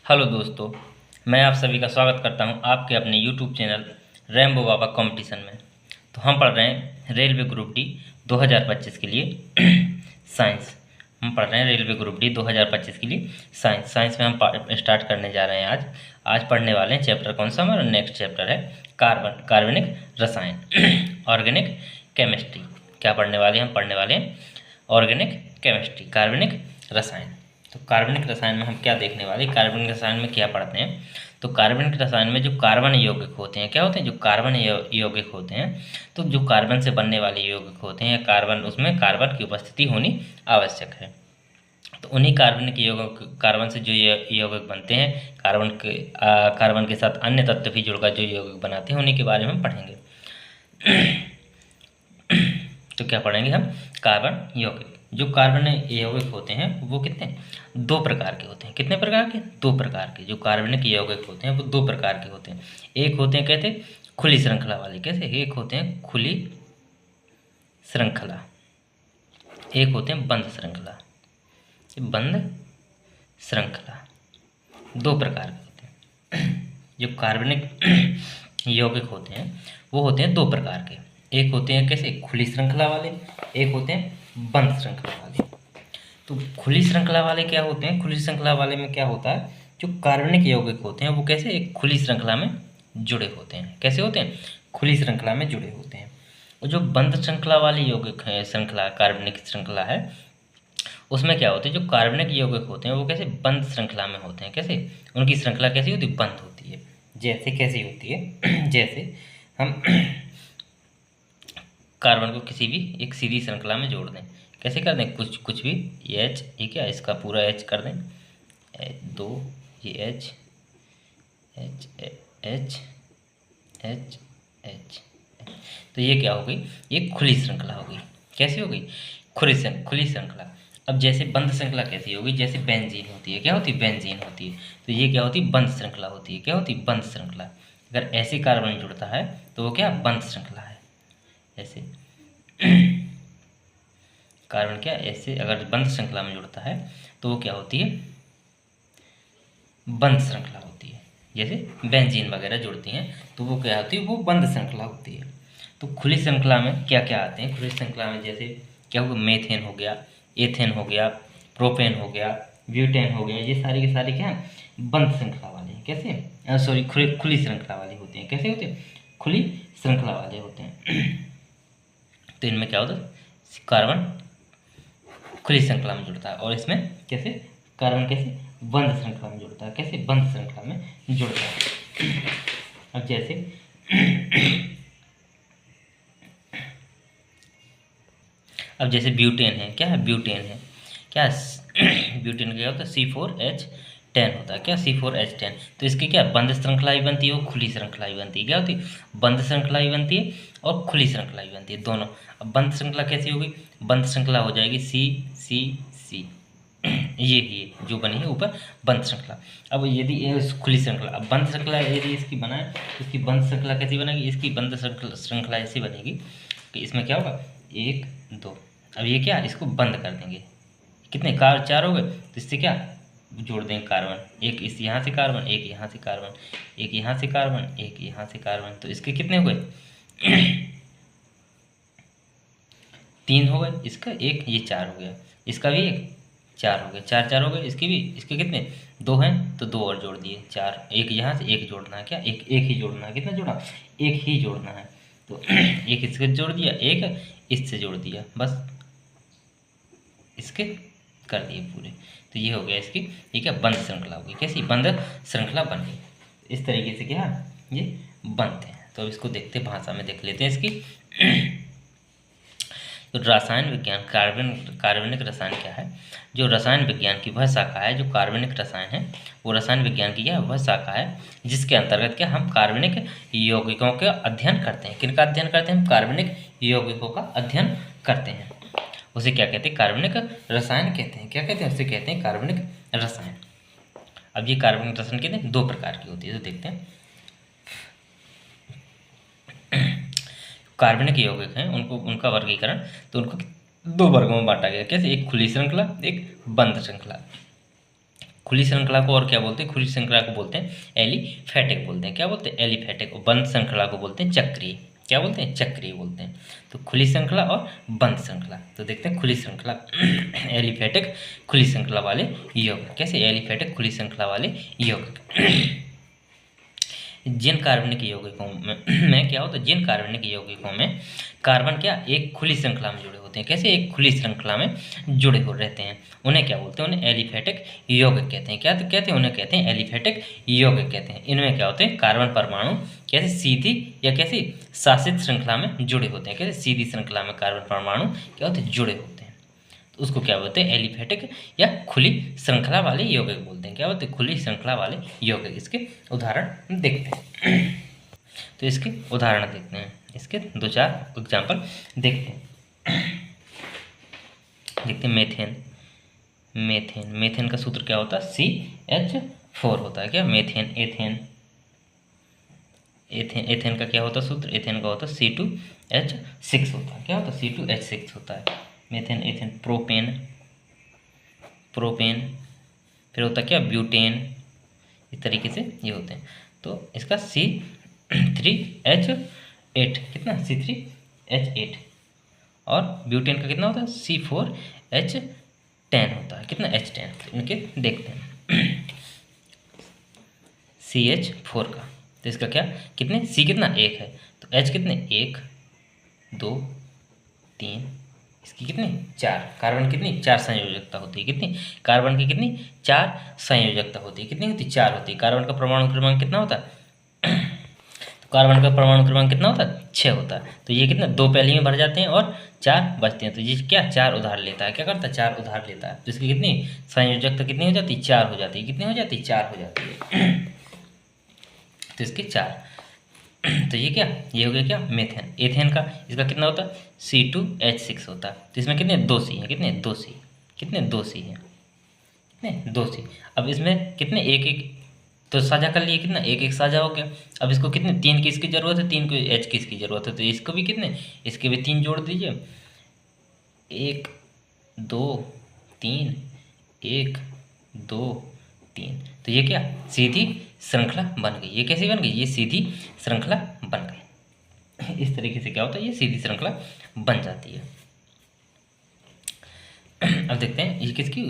Hello दोस्तों, मैं आप सभी का स्वागत करता हूं आपके अपने यूट्यूब चैनल रैम्बो बाबा कंपटीशन में। तो हम पढ़ रहे हैं रेलवे ग्रुप डी 2025 के लिए साइंस। हम पढ़ रहे हैं रेलवे ग्रुप डी 2025 के लिए साइंस में हम स्टार्ट करने जा रहे हैं आज पढ़ने वाले हैं चैप्टर कौन सा हमारा नेक्स्ट चैप्टर है कार्बनिक रसायन ऑर्गेनिक केमिस्ट्री। क्या पढ़ने वाले हैं? हम पढ़ने वाले हैं ऑर्गेनिक केमिस्ट्री, कार्बनिक रसायन। तो कार्बनिक रसायन में हम क्या देखने वाले, कार्बनिक रसायन में क्या पढ़ते हैं? तो कार्बनिक रसायन में जो कार्बन यौगिक होते हैं, क्या होते हैं? जो कार्बन यौगिक होते हैं, तो जो कार्बन से बनने वाले यौगिक होते हैं, कार्बन, उसमें कार्बन की उपस्थिति होनी आवश्यक है। तो उन्हीं कार्बनिक यौगिक, कार्बन से जो यौगिक बनते हैं, कार्बन के साथ अन्य तत्व भी जुड़कर जो यौगिक बनाते हैं, उन्हीं के बारे में हम पढ़ेंगे। तो क्या पढ़ेंगे हम? कार्बन यौगिक। जो कार्बन यौगिक होते हैं वो कितने? दो प्रकार के होते हैं। कितने प्रकार के? दो प्रकार के। जो कार्बनिक यौगिक होते हैं वो दो प्रकार के होते हैं। एक होते हैं कहते खुली श्रृंखला वाले। कैसे? एक होते हैं खुली श्रृंखला, एक होते हैं बंद श्रृंखला। बंद श्रृंखला दो प्रकार के होते हैं। जो कार्बनिक यौगिक होते हैं वो होते हैं दो प्रकार के। एक होते हैं कैसे? खुली श्रृंखला वाले, एक होते हैं बंद श्रृंखला वाले। तो खुली श्रृंखला वाले क्या होते हैं? खुली श्रृंखला वाले में क्या होता है? जो कार्बनिक यौगिक होते हैं वो कैसे? एक खुली श्रृंखला में जुड़े होते हैं। कैसे होते हैं? खुली श्रृंखला में जुड़े होते हैं। और जो बंद श्रृंखला वाली यौगिक है, श्रृंखला, कार्बनिक श्रृंखला है, उसमें क्या होते हैं? जो कार्बनिक यौगिक होते हैं वो कैसे? बंद श्रृंखला में होते हैं। कैसे? उनकी श्रृंखला कैसी होती है? बंद होती है। जैसे कैसी होती है? जैसे हम कार्बन को किसी भी एक सीधी श्रृंखला में जोड़ दें। कैसे कर दें? कुछ भी, ये एच, ये क्या, इसका पूरा एच कर दें, दो, ये H H H H H. तो ये क्या हो गई? ये खुली श्रृंखला हो गई। कैसी हो गई? खुली श्रृंखला। अब जैसे बंद श्रृंखला कैसी होगी? जैसे बेंजीन होती है। क्या होती है? बेंजीन होती है। तो ये क्या होती है? बंद श्रृंखला होती है। क्या होती है? बंद श्रृंखला। अगर ऐसे कार्बन जुड़ता है तो वो क्या? बंद श्रृंखला है। ऐसे कार्बन क्या, ऐसे अगर बंद श्रृंखला में जुड़ता है तो वो क्या होती है? बंद श्रृंखला होती है। जैसे बेंजीन वगैरह जुड़ती हैं तो वो क्या होती है? वो बंद श्रृंखला होती है। तो खुली श्रृंखला में क्या क्या आते हैं? खुली श्रृंखला में जैसे क्या होगा? मेथेन हो गया, एथेन हो गया, प्रोपेन हो गया, ब्यूटेन हो गया। ये सारी के सारे क्या हैं? बंद श्रृंखला वाले हैं। कैसे? सॉरी, खुली श्रृंखला वाले होते हैं। कैसे होते हैं? खुली श्रृंखला वाले होते हैं। तो इनमें क्या होता है? कार्बन खुली श्रृंखला में जुड़ता है। और इसमें कैसे? कार्बन कैसे? बंद श्रृंखला में जुड़ता है। कैसे? बंद श्रृंखला में जुड़ता है। अब जैसे ब्यूटेन है। क्या है? ब्यूटेन है क्या? ब्यूटेन क्या होता है? C4H10 होता है। क्या? C4H10। तो इसकी क्या बंद श्रृंखला भी बनती है और खुली श्रृंखला भी बनती है। क्या होती है? बंद श्रृंखला भी बनती है और खुली श्रृंखला भी बनती है, दोनों। अब बंद श्रृंखला कैसी होगी? बंद श्रृंखला हो जाएगी C ये जो बनी है ऊपर बंद श्रृंखला। अब यदि ये खुली श्रृंखला, अब बंद श्रृंखला यदि इसकी बनाए, इसकी बंद श्रृंखला कैसी बनेगी? इसकी बंद श्रृंखला ऐसी बनेगी कि इसमें क्या होगा? 1 2। अब ये क्या? इसको बंद कर देंगे। कितने चार हो गए। तो इससे क्या जोड़ देंगे? कार्बन, एक इस यहाँ से कार्बन, एक यहाँ से कार्बन, एक यहाँ से कार्बन, एक यहाँ से कार्बन। तो इसके कितने हुए? 3 हो गए। इसका एक, ये 4 हो गया। इसका भी एक, 4 हो गए। 4 हो गए। इसके भी, इसके कितने? 2 हैं तो 2 और जोड़ दिए, 4। एक यहाँ से, एक जोड़ना है। क्या? एक ही जोड़ना है। कितना जोड़ा? एक ही जोड़ना है। तो एक इसके जोड़ दिया, एक इससे जोड़ दिया, बस इसके कर दिए पूरे। तो ये हो गया इसकी, ये क्या? बंद श्रृंखला होगी। कैसी? बंद श्रृंखला बन गई। इस तरीके से क्या ये बनते हैं। तो अब इसको देखते, भाषा में देख लेते हैं इसकी। तो रसायन विज्ञान, कार्बनिक रसायन क्या है? जो रसायन विज्ञान की वह शाखा है, जो कार्बनिक रसायन है वो रसायन विज्ञान की क्या? वह शाखा है जिसके अंतर्गत क्या हम कार्बनिक यौगिकों का अध्ययन करते हैं। किनका अध्ययन करते हैं? हम कार्बनिक यौगिकों का अध्ययन करते हैं। उसे क्या कहते हैं? कार्बनिक रसायन कहते हैं। क्या कहते हैं? उसे कहते हैं कार्बनिक रसायन। अब ये कार्बनिक रसायन कहते हैं दो प्रकार की होती है। तो देखते हैं, कार्बनिक यौगिक हैं, उनका वर्गीकरण, तो उनको 2 वर्गों में बांटा गया। कैसे? एक खुली श्रृंखला, एक बंद श्रृंखला। खुली श्रृंखला को और क्या बोलते हैं? खुली श्रृंखला को बोलते हैं एलिफैटिक बोलते हैं। क्या बोलते हैं? एलिफैटिक। और बंद श्रृंखला को बोलते हैं चक्रीय। क्या बोलते हैं? चक्रीय बोलते हैं। तो खुली श्रृंखला और बंद श्रृंखला। तो देखते हैं खुली श्रृंखला एलिफैटिक खुली श्रृंखला वाले यौगिक। कैसे? एलिफैटिक खुली श्रृंखला वाले यौगिक। जिन कार्बनिक यौगिकों में क्या होता है? जिन कार्बनिक यौगिकों में कार्बन क्या एक खुली श्रृंखला में जुड़े होते हैं। कैसे? एक खुली श्रृंखला में जुड़े हो रहते हैं, उन्हें क्या बोलते हैं? उन्हें एलिफैटिक यौगिक कहते हैं। क्या कहते हैं? उन्हें कहते हैं एलिफैटिक यौगिक कहते हैं। इनमें क्या होते हैं? कार्बन परमाणु कैसे सीधी या कैसी शासित श्रृंखला में जुड़े होते हैं। कैसे? सीधी श्रृंखला में कार्बन परमाणु क्या होते हैं? जुड़े होते हैं। तो उसको क्या बोलते हैं? एलिफैटिक या खुली श्रृंखला वाले यौगिक बोलते हैं। क्या बोलते हैं? खुली श्रृंखला वाले यौगिक। इसके उदाहरण देखते हैं। तो इसके उदाहरण देखते हैं, इसके 2-4 एग्जाम्पल देखते हैं। देखते हैं मेथेन। मेथेन का सूत्र क्या होता है? CH4 होता है। क्या? मेथेन। एथेन का क्या होता है सूत्र? एथेन का होता है C2H6 होता है। क्या होता है? C2H6 होता है। एथेन। प्रोपेन फिर होता है क्या? ब्यूटेन। इस तरीके से ये होते हैं। तो इसका C3H8 कितना? C3H8। और ब्यूटेन का कितना होता है? C4H10 होता है। कितना? H10। इनके देखते हैं। CH4 का तो इसका क्या कितने? C कितना? 1 है। तो H कितने? 1 2 3, इसकी कितनी? 4। कार्बन कितनी? 4 संयोजकता होती है। कितनी? कार्बन की कितनी? 4 संयोजकता होती है। कितनी होती? 4 होती है। कार्बन का परमाणु क्रमांक कितना होता है? तो कार्बन का परमाणु क्रमांक कितना होता है? 6 होता है। तो ये कितना? 2 पहली में भर जाते हैं और 4 बचते हैं। तो ये क्या? 4 उधार लेता है। क्या करता है? 4 उधार लेता है। तो इसकी कितनी संयोजकता कितनी हो जाती है? 4 हो जाती है। कितनी हो जाती है? 4 हो जाती है। तो इसके 4। तो ये क्या? ये हो गया क्या? मेथेन। एथेन का इसका कितना होता है? C2H6 होता है। तो इसमें कितने? 2 C हैं। कितने? 2 C। कितने? 2 C हैं। कितने? 2 C। अब इसमें कितने? एक एक तो साझा कर लिए। कितना? एक एक साझा हो गया। अब इसको कितने? 3 की इसकी ज़रूरत है, 3 को H की इसकी ज़रूरत है। तो इसको भी कितने? इसके भी 3 जोड़ दीजिए। 1 2 3 1 2 3। तो ये क्या? सीधी श्रृंखला बन गई। ये कैसी बन गई? ये सीधी श्रृंखला बन गई। इस तरीके से क्या होता है? ये सीधी श्रृंखला बन जाती है। अब देखते हैं ये किसकी?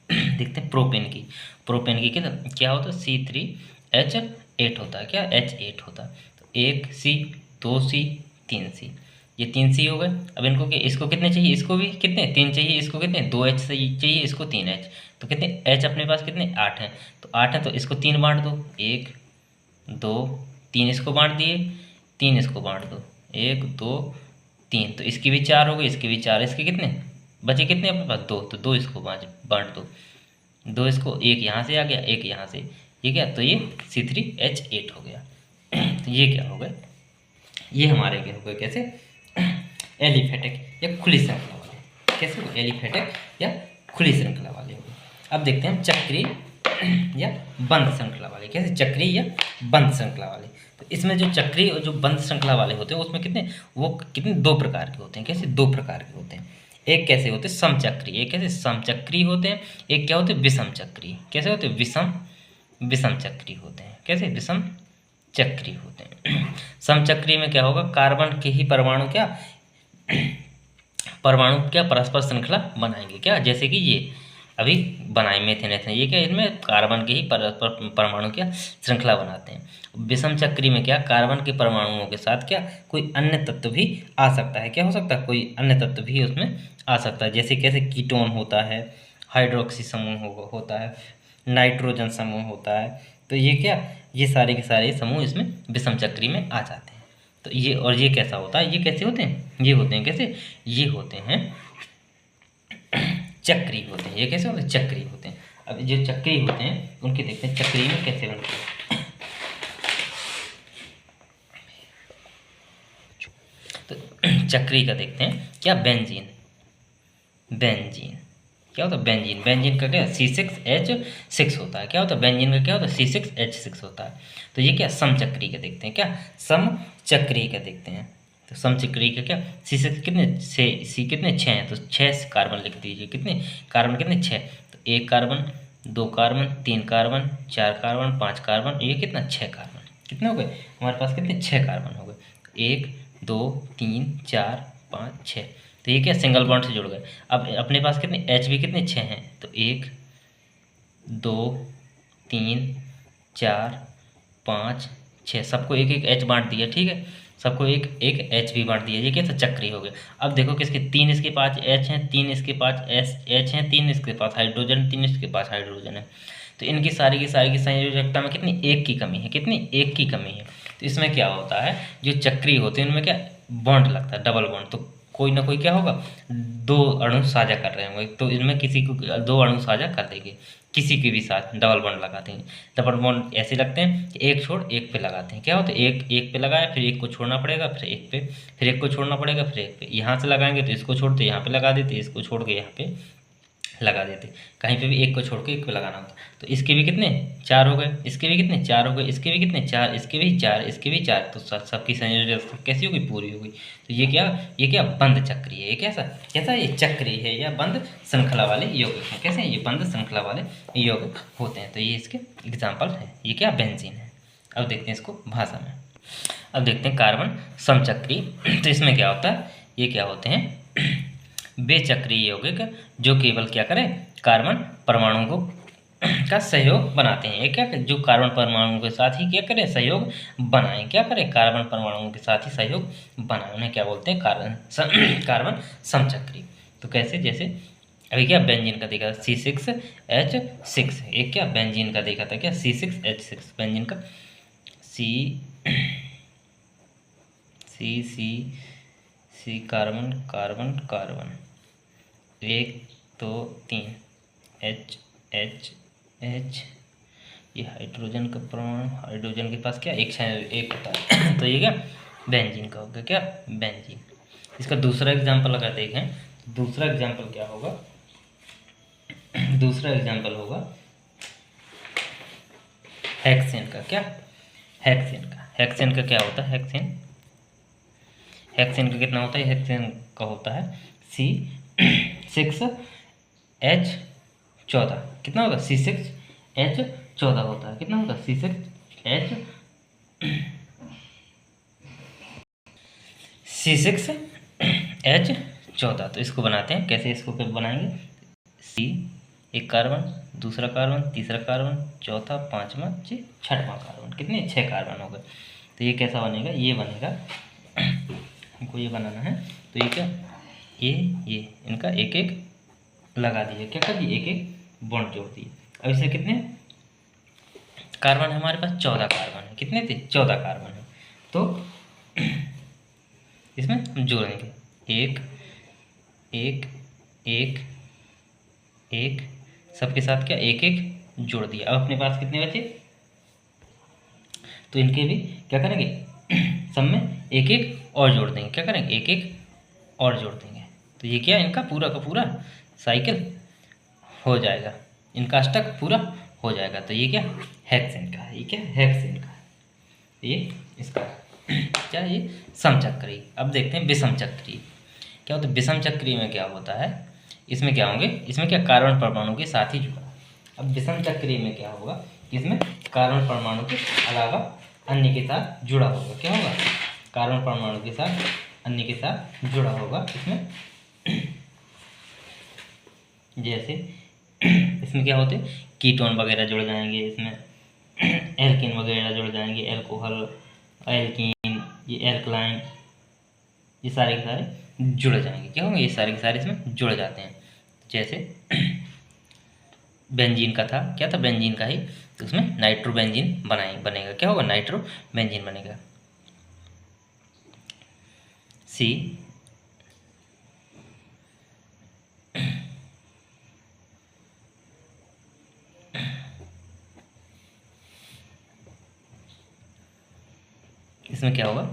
देखते हैं प्रोपेन की। क्या होता है? C3H8 होता है। क्या? H8 होता है। तो 1 C 2 C 3 C। ये 3 C हो गए। अब इनको क्या? इसको कितने चाहिए? इसको भी कितने? 3 चाहिए। इसको कितने? 2 H चाहिए। इसको 3 H। तो कितने H अपने पास? कितने? 8 हैं। तो 8 है तो इसको 3 बांट दो। 1 2 3 इसको बांट दिए। 3 इसको बांट दो। 1 2 3। तो इसकी भी 4 हो गई, इसकी भी 4। इसके कितने बचे? कितने अपने पास? 2। तो 2 इसको बांट दो। 2 इसको, एक यहाँ से आ गया, एक यहाँ से। ये क्या? तो ये C3H8 हो गया। तो ये क्या हो गए? ये हमारे क्या हो गए? कैसे? एलिफैटिक या खुली श्रृंखला वाले। कैसे? एलिफैटिक या खुली श्रृंखला वाले हो गए। अब देखते हैं हम चक्रीय या बंद श्रृंखला वाले। कैसे? चक्रीय या बंद श्रृंखला वाले। तो इसमें जो चक्रीय और जो बंद श्रृंखला वाले होते हैं उसमें कितने? वो कितने? 2 प्रकार के होते हैं। कैसे? 2 प्रकार के होते हैं। एक कैसे होते हैं? समचक्रीय। एक कैसे? समचक्रीय होते हैं। एक क्या होते हैं? विषम चक्रीय। कैसे होते हैं? विषम चक्रीय होते हैं। कैसे? विषम चक्रीय होते हैं। समचक्रीय में क्या होगा? कार्बन के ही परमाणु क्या परस्पर श्रृंखला बनाएंगे। क्या? जैसे कि ये अभी बनाए मेथेन एथेन। ये क्या? इनमें कार्बन के ही परस्पर परमाणु क्या श्रृंखला बनाते हैं। विषम चक्रीय में क्या? कार्बन के परमाणुओं के साथ क्या कोई अन्य तत्व भी आ सकता है। क्या हो सकता है? कोई अन्य तत्व भी उसमें आ सकता है। जैसे कैसे? कीटोन होता है, हाइड्रोक्सी समूह होता है, नाइट्रोजन समूह होता है। तो ये क्या? ये सारे के सारे समूह इसमें विषम चक्रीय में आ जाते हैं। तो ये और ये कैसा होता है? ये कैसे होते हैं? ये होते हैं कैसे? ये होते हैं चक्रीय होते हैं। ये कैसे होते हैं? चक्रीय होते हैं। अब जो चक्रीय होते हैं उनके देखते हैं चक्रीय में कैसे बनते हैं। तो चक्रीय का देखते हैं। क्या? बेंजीन क्या होता है? बेंजीन का क्या? C6H6 होता है। क्या होता है? बेंजीन का क्या होता है? C6H6 होता है। तो ये क्या? समचक्रीय का देखते हैं। क्या? समचक्रीय का देखते हैं। तो समचक्रीय का क्या? C6 कितने? C कितने? 6 हैं। तो 6 कार्बन लिख दीजिए। कितने कार्बन? कितने? 6। तो एक carbon 2 carbon, 3 carbon, 4 carbon, 5 carbon, ये कितना 6 कार्बन। कितने हो गए हमारे पास, कितने 6 कार्बन हो गए। 1 2 3 4 5 6। तो ये क्या सिंगल बॉन्ड से जुड़ गए। अब अपने पास कितने एच भी कितने 6 हैं, तो 1 2 3 4 5 6, सबको एक एक एच बांट दिया। ठीक है, सबको एक एक एच भी बांट दिया। ये कैसा चक्री हो गया। अब देखो किसके 3 इसके पास एच हैं, 3 इसके पास एच हैं, 3 इसके पास हाइड्रोजन, 3 इसके पास हाइड्रोजन है। तो इनकी सारी की संयोजकता में कितनी एक की कमी है, कितनी एक की कमी है। तो इसमें क्या होता है, जो चक्री होते हैं उनमें क्या बॉन्ड लगता है, डबल बॉन्ड। तो कोई ना कोई क्या होगा, 2 अणु साझा कर रहे होंगे, तो इनमें किसी को 2 अणु साझा कर देंगे, किसी के भी साथ डबल बॉन्ड लगा देंगे। डबल बॉन्ड ऐसे लगते हैं कि एक छोड़ एक पे लगाते हैं। क्या होता है, एक एक पे लगाया, फिर एक को छोड़ना पड़ेगा, फिर एक पे, फिर एक को छोड़ना पड़ेगा, फिर एक पे। यहाँ से लगाएंगे तो इसको छोड़ते यहाँ पे लगा देते, इसको छोड़ के यहाँ पे लगा देते। कहीं पे भी एक को छोड़ के एक पे लगाना होता। तो इसके भी कितने 4 हो गए, इसके भी कितने 4 हो गए, इसके भी कितने 4, इसके भी 4, इसके भी 4। तो सबकी संयोजकता कैसी होगी, पूरी होगी। तो ये क्या बंद चक्री है। ये कैसा कैसा ये चक्री है या बंद श्रृंखला वाले यौगिक हैं। कैसे हैं, ये बंद श्रृंखला वाले यौगिक होते हैं। तो ये इसके एग्जाम्पल है। ये क्या बेंजीन है। अब देखते हैं इसको भाषा में। अब देखते हैं कार्बन समचक्री। तो इसमें क्या होता है, ये क्या होते हैं बेचक्रीय यौगिक, जो केवल क्या करें, कार्बन परमाणु को का सहयोग बनाते हैं। ये क्या जो कार्बन परमाणु के साथ ही क्या करें, सहयोग बनाएं। क्या करें, कार्बन परमाणुओं के साथ ही सहयोग बनाएं। उन्हें क्या बोलते हैं, कार्बन समचक्री। तो कैसे, जैसे अभी क्या बेंजीन का देखा C6H6, एक क्या बेंजीन का देखा था, क्या C6H6 बेंजीन का C carbon carbon carbon 1 2 3 H ये हाइड्रोजन का परमाणु, हाइड्रोजन के पास क्या एक होता है। तो ये क्या बेंजीन का होगा, क्या बेंजीन। इसका दूसरा एग्जांपल अगर देखें, दूसरा एग्जांपल क्या होगा, दूसरा एग्जांपल होगा हेक्सेन का। क्या हेक्सेन का क्या होता है, हेक्सेन का कितना होता है, हेक्सेन का होता है C6H14। कितना होगा, C6H14 होता है। कितना होगा, C6H14। तो इसको बनाते हैं कैसे, इसको फिर बनाएंगे, C एक कार्बन, दूसरा कार्बन, तीसरा कार्बन, चौथा, पांचवा, छठवां कार्बन, कितने 6 कार्बन हो गए। तो ये कैसा बनेगा, ये बनेगा, हमको ये बनाना है। तो ये क्या, ये इनका एक एक लगा दिए, क्या कर दिए, एक एक बॉन्ड जोड़ दिए। अब इससे कितने कार्बन, हमारे पास 14 कार्बन है। कितने थे, 14 कार्बन है। तो इसमें हम जोड़ेंगे, एक एक एक एक, सबके साथ क्या एक एक जोड़ दिया। अब अपने पास कितने बचे, तो इनके भी क्या करेंगे, सब में एक एक और जोड़ देंगे। क्या करेंगे, एक एक और जोड़ देंगे। तो ये क्या, इनका पूरा का पूरा साइकिल हो जाएगा, इनका अष्टक पूरा हो जाएगा। तो ये क्या हेक्सेन का है, ये क्या हेक्सेन का है, ये इसका क्या, ये समचक्री। अब देखते हैं विषम चक्री क्या होता है। विषम चक्री में क्या होता है, इसमें क्या होंगे, इसमें क्या कार्बन परमाणु के साथ ही जुड़ा। अब विषम चक्री में क्या होगा, इसमें कार्बन परमाणु के अलावा अन्य के साथ जुड़ा होगा। क्या होगा, कार्बन परमाणु के साथ अन्य के साथ जुड़ा होगा इसमें। जैसे इसमें क्या होते हैं, कीटोन वगैरह जुड़ जाएंगे, इसमें एल्किन वगैरह जुड़ जाएंगे, एल्कोहल, एल्किन, ये एल्कलाइन, ये सारे के सारे जुड़ जाएंगे। क्या होंगे, ये सारे के सारे इसमें जुड़ जाते हैं। जैसे बेंजीन का था, क्या था, बेंजीन का ही, तो उसमें नाइट्रो बेंजीन बनेगा। क्या होगा, नाइट्रो बेंजीन बनेगा। C इसमें क्या होगा,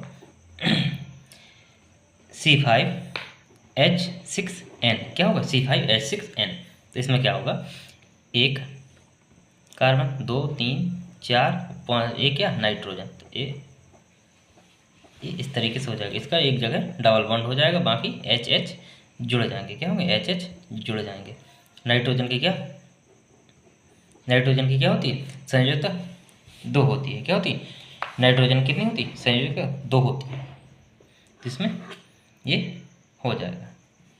C5H6N, क्या होगा, C5H6N। तो इसमें क्या होगा, एक कार्बन, 2 3 4 5, एक क्या नाइट्रोजन। तो ये इस तरीके से हो जाएगा। इसका एक जगह डबल बॉन्ड हो जाएगा, बाकी H जुड़ जाएंगे। क्या होंगे, H जुड़ जाएंगे। नाइट्रोजन के क्या नाइट्रोजन की क्या होती है, संयोजकता 2 होती है। क्या होती है, नाइट्रोजन कितनी होती है, संयोजकता 2 होती है। तो इसमें ये हो जाएगा।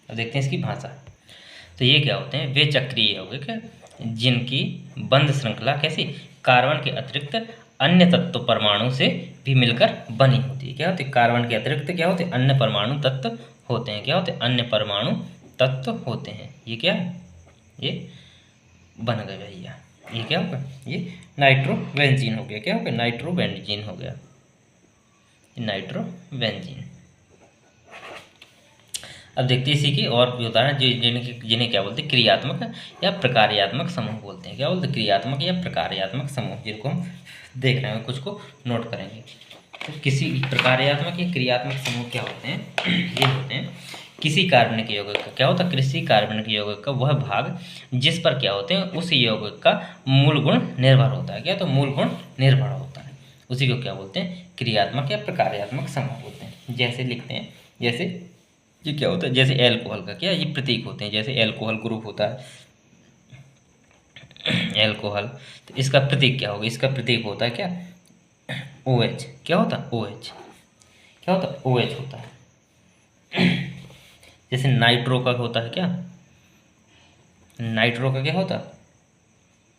अब देखते हैं इसकी भाषा। तो ये क्या होते हैं, वे चक्रीय यौगिक जिनकी बंध श्रृंखला कैसी, कार्बन के अतिरिक्त अन्य तत्व परमाणु से भी मिलकर बनी होती है। क्या होती है, कार्बन के अतिरिक्त क्या होते हैं, अन्य परमाणु तत्व होते हैं। क्या होते हैं, अन्य परमाणु तत्व होते हैं। ये क्या है, ये बन गए भैया। ये क्या होगा, ये नाइट्रोबेंजीन हो गया। क्या हो गया, नाइट्रोबेंजीन हो गया, नाइट्रोबेंजीन। अब देखते हैं इसी की और भी उदाहरण जिन्हें क्या बोलते हैं, क्रियात्मक या प्रकार्यात्मक समूह बोलते हैं। क्या बोलते हैं, क्रियात्मक या प्रकार्यात्मक समूह, जिनको हम देख रहे हैं, कुछ को नोट करेंगे। तो किसी प्रकार्यात्मक या क्रियात्मक समूह क्या होते हैं, ये होते हैं किसी कार्बनिक यौगिक का, क्या होता है, किसी कार्बनिक यौगिक का वह भाग जिस पर क्या होते हैं, उस यौगिक का मूल गुण निर्भर होता है। क्या, तो मूल गुण निर्भर होता है, उसी को क्या बोलते हैं, क्रियात्मक या प्रकार्यात्मक समूह बोलते हैं। जैसे लिखते हैं, जैसे ये क्या होता है, जैसे एल्कोहल का क्या, ये प्रतीक होते हैं। जैसे एल्कोहल ग्रुप होता है, एल्कोहल, तो इसका प्रतीक क्या होगा, इसका प्रतीक होता है क्या, OH। क्या होता है, OH। क्या होता है, OH होता है। जैसे नाइट्रो का होता है क्या, नाइट्रो का क्या होता है,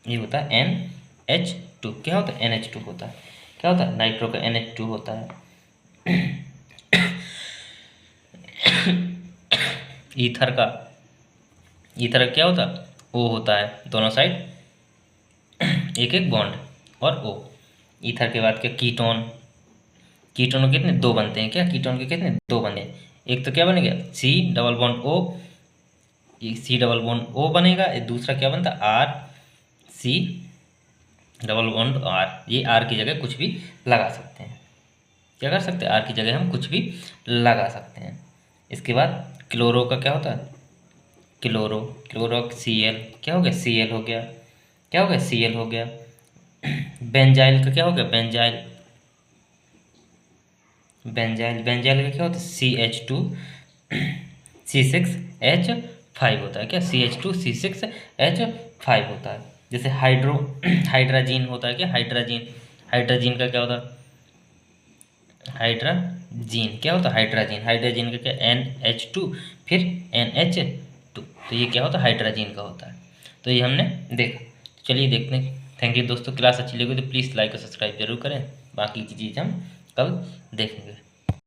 ये होता है NH2। क्या होता है, NH2 होता है। क्या होता है, नाइट्रो का NH2 होता है। ईथर का, ईथर का क्या होता है, O होता है, दोनों साइड एक एक बॉन्ड और O। ईथर के बाद क्या, कीटोन, कीटोन के कितने, 2 बनते हैं। क्या, कीटोन के कितने, 2 बने। एक तो क्या बनेगा, C डबल बॉन्ड O, ये C डबल बॉन्ड O बनेगा। दूसरा क्या बनता है, RC डबल बॉन्ड R। ये R की जगह कुछ भी लगा सकते हैं। क्या कर सकते हैं, R की जगह हम कुछ भी लगा सकते हैं। इसके बाद क्लोरो का क्या होता है, क्लोरो, क्लोरो Cl। क्या हो गया, Cl हो गया। क्या हो गया, Cl हो गया। बेंजाइल का क्या हो गया, बेंजाइल, बेंजाइल, बेंजाइल का क्या होता है, CH2 C6H5 होता है। क्या, CH2 C6H5 होता है। जैसे हाइड्राजीन होता है। क्या, हाइड्राजीन, हाइड्राजीन का क्या होता है, हाइड्राजीन। क्या होता है, हाइड्राजीन, हाइड्राजीन का क्या, NH2 फिर NH2। तो ये क्या होता है, हाइड्राजीन का होता है। तो ये हमने देखा। चलिए देखते हैं। थैंक यू दोस्तों, क्लास अच्छी लगी तो प्लीज़ लाइक और सब्सक्राइब जरूर करें। बाकी की चीज़ हम कल देखेंगे।